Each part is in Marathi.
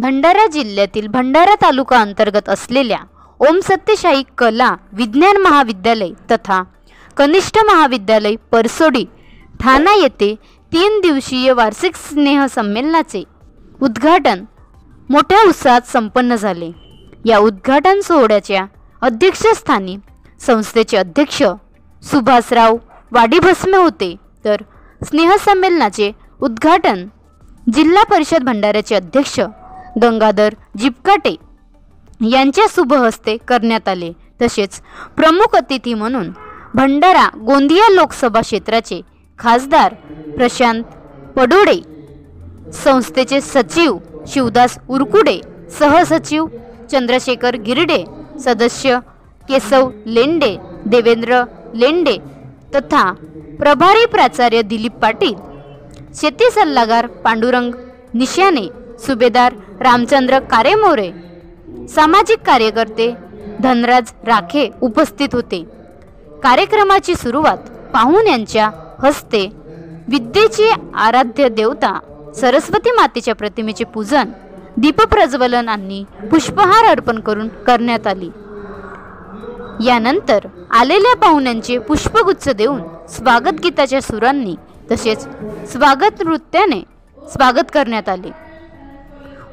भंडारा जिल्ह्यातील भंडारा तालुका अंतर्गत असलेल्या ओम सत्यसाई कला विज्ञान महाविद्यालय तथा कनिष्ठ महाविद्यालय परसोडी ठाणा येथे 3 दिवसीय वार्षिक स्नेह संमेलनाचे उद्घाटन मोठ्या उत्साहात संपन्न झाले। या उद्घाटन सोहळ्याच्या अध्यक्षस्थानी संस्थेचे अध्यक्ष सुभाषराव वाडीभस्मे होते, तर स्नेहसंमेलनाचे उद्घाटन जिल्हा परिषद भंडाऱ्याचे अध्यक्ष गंगाधर जिपकाटे यांच्या शुभ हस्ते करण्यात आले। तसेच प्रमुख अतिथी म्हणून भंडारा गोंदिया लोकसभा क्षेत्राचे खासदार प्रशांत पडोळे, संस्थेचे सचिव शिवदास उरकुडे, सहसचिव चंद्रशेखर गिरडे, सदस्य केशव लेंडे, देवेंद्र लेंडे तथा प्रभारी प्राचार्य दिलीप पाटील, शेती सल्लागार पांडुरंग निशाने, सुभेदार रामचंद्र कारेमोरे, सामाजिक कार्यकर्ते धनराज राखे उपस्थित होते। कार्यक्रमाची सुरुवात पाहुण्यांच्या हस्ते विद्येची आराध्य देवता सरस्वती मातेच्या प्रतिमेचे पूजन, दीपप्रज्वलन आणि पुष्पहार अर्पण करून करण्यात आली। यानंतर आलेल्या पाहुण्यांचे पुष्पगुच्छ देऊन स्वागत गीताच्या सुरांनी तसेच स्वागत नृत्याने स्वागत करण्यात आले।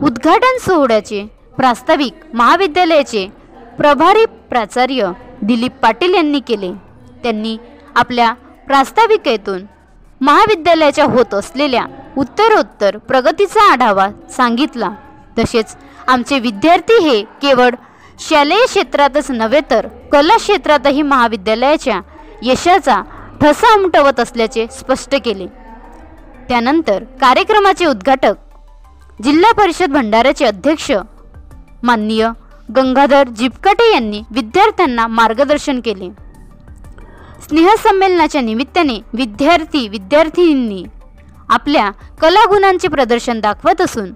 उद्घाटन सोहळ्याचे प्रास्ताविक महाविद्यालयाचे प्रभारी प्राचार्य दिलीप पाटील यांनी केले। त्यांनी आपल्या प्रास्ताविकेतून महाविद्यालयाच्या होत असलेल्या उत्तरोत्तर प्रगतीचा आढावा सांगितला। तसेच आमचे विद्यार्थी हे केवळ शालेय क्षेत्रातच नव्हे तर कला क्षेत्रातही महाविद्यालयाच्या यशाचा ठसा उमटवत असल्याचे स्पष्ट केले। त्यानंतर कार्यक्रमाचे उद्घाटक जिल्हा परिषद भंडाऱ्याचे अध्यक्ष माननीय गंगाधर जिपकाटे यांनी विद्यार्थ्यांना मार्गदर्शन केले। स्नेहसंमेलनाच्या निमित्ताने विद्यार्थी-विद्यार्थिनींनी आपल्या कलागुणांचे प्रदर्शन दाखवत असून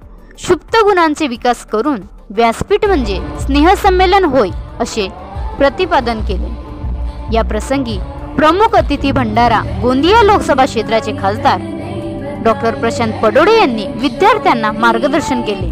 सुप्त गुणांचे विकास करून व्यासपीठ म्हणजे स्नेहसंमेलन होय असे प्रतिपादन केले। या प्रसंगी प्रमुख अतिथी भंडारा गोंदिया लोकसभा क्षेत्राचे खासदार डॉक्टर प्रशांत पडोळे यांनी विद्यार्थ्यांना मार्गदर्शन केले।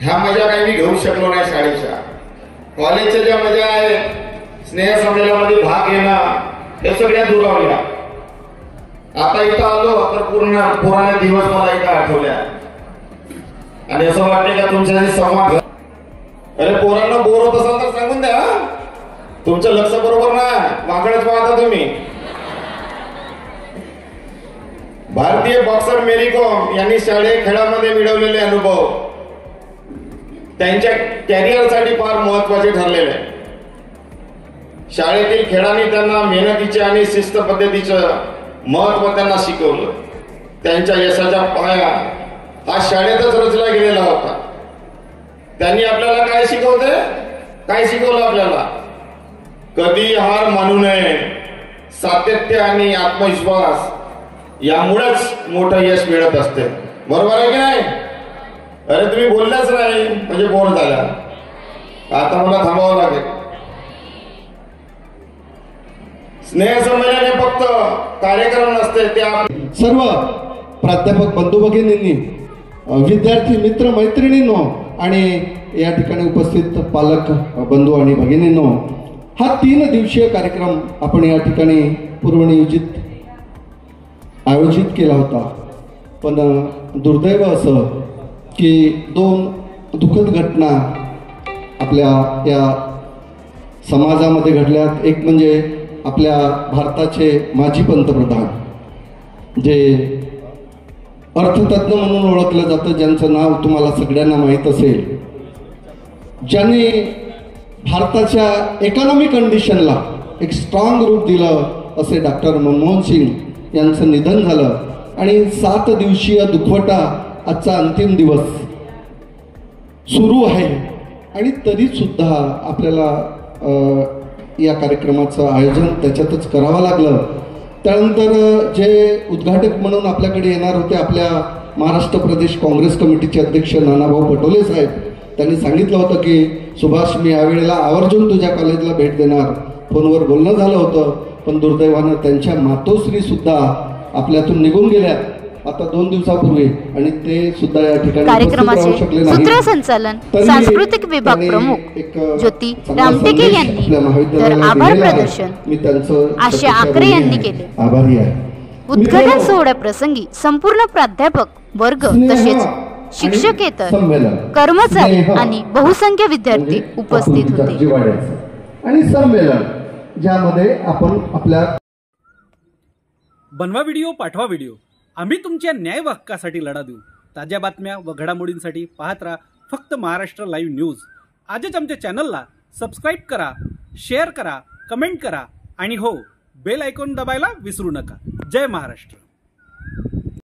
ह्या मजा काही मी घेऊ शकलो नाही शाळेच्या. कॉलेजच्या ज्या मजा आहे, स्नेह संमेलनामध्ये भाग घेणं, हे सगळ्या दुरावल्या. आता इथं आलो तर पुराणे दिवस मला इथं आठवल्या आणि असं वाटते का तुमच्याशी संवाद. अरे पोरांना बोर होत असाल तर सांगून द्या, तुमचं लक्ष बरोबर ना, वाकडच पाहता तुम्ही. भारतीय बॉक्सर मेरी कॉम यांनी शालेय खेळामध्ये मिळवलेले अनुभव त्यांच्या कॅरियरसाठी फार महत्वाचे ठरलेले आहे. शाळेतील खेळांनी त्यांना मेहनतीचे आणि शिस्त पद्धतीचं महत्व त्यांना शिकवलं. त्यांच्या यशाचा पाया हा शाळेतच रचला गेलेला होता. त्यांनी आपल्याला काय शिकवते, काय शिकवलं आपल्याला? कधी हार मानू नये, सातत्य आणि आत्मविश्वास यामुळेच मोठं यश मिळत असते. बरोबर आहे की नाही? अरे तुम्ही बोलल्याच नाही म्हणजे बोर झाला. आता मला थांबावं लागेल. स्नेह संमेलन हे फक्त कार्यक्रम नसते, ते सर्व प्राध्यापक बंधू भगिनींनी, विद्यार्थी मित्र मैत्रिणींनो आणि या ठिकाणी उपस्थित पालक बंधू आणि भगिनींनो, हा 3 दिवसीय कार्यक्रम आपण या ठिकाणी पूर्वनियोजित आयोजित केला होता. पण दुर्दैव असं की 2 दुःखद घटना आपल्या या समाजामध्ये घडल्यात. एक म्हणजे आपल्या भारताचे माजी पंतप्रधान, जे अर्थतज्ञ म्हणून ओळखलं जातं, ज्यांचं नाव तुम्हाला सगळ्यांना माहीत असेल, ज्यांनी भारताच्या इकॉनॉमिक कंडिशनला एक स्ट्रॉंग रूप दिलं, असे डॉक्टर मनमोहन सिंग यांचं निधन झालं. आणि 7 दिवसीय दुखवटा आजचा अंतिम दिवस सुरू आहे आणि तरीसुद्धा आपल्याला या कार्यक्रमाचं आयोजन त्याच्यातच करावं लागलं. त्यानंतर जे उद्घाटक म्हणून आपल्याकडे येणार होते, आपल्या महाराष्ट्र प्रदेश काँग्रेस कमिटीचे अध्यक्ष नानाभाऊ पटोले साहेब, त्यांनी सांगितलं होतं की सुभाष, मी यावेळेला आवर्जून तुझ्या कॉलेजला भेट देणार. फोनवर बोलणं झालं होतं, पण दुर्दैवानं त्यांच्या मातोश्री सुद्धा आपल्यातून निघून गेल्या आता 2 दिवसापूर्वी, आणि ते सुद्धा या ठिकाणी कार्यक्रमाचे सूत्रसंचालन सांस्कृतिक विभाग प्रमुख ज्योती रामटेके यांनी, तर आभार प्रदर्शन आशा आकरे यांनी केले. आभारी आहे. उद्घाटन सोहळ्याप्रसंगी संपूर्ण प्राध्यापक वर्ग तसेच शिक्षकेतर, कर्मचारी आणि बहुसंख्य विद्यार्थी उपस्थित होते. आणि संमेलन ज्यामध्ये आपण आपल्या बनवा व्हिडिओ, पाठवा व्हिडिओ, आम्ही तुमच्या न्याय व हक्कासाठी लढा देऊ. ताज्या बातम्या व घडामोडींसाठी पाहत राहा फक्त महाराष्ट्र लाईव्ह न्यूज. आजच आमच्या चॅनलला सबस्क्राईब करा, शेअर करा, कमेंट करा आणि हो, बेल आयकॉन दाबायला विसरू नका. जय महाराष्ट्र.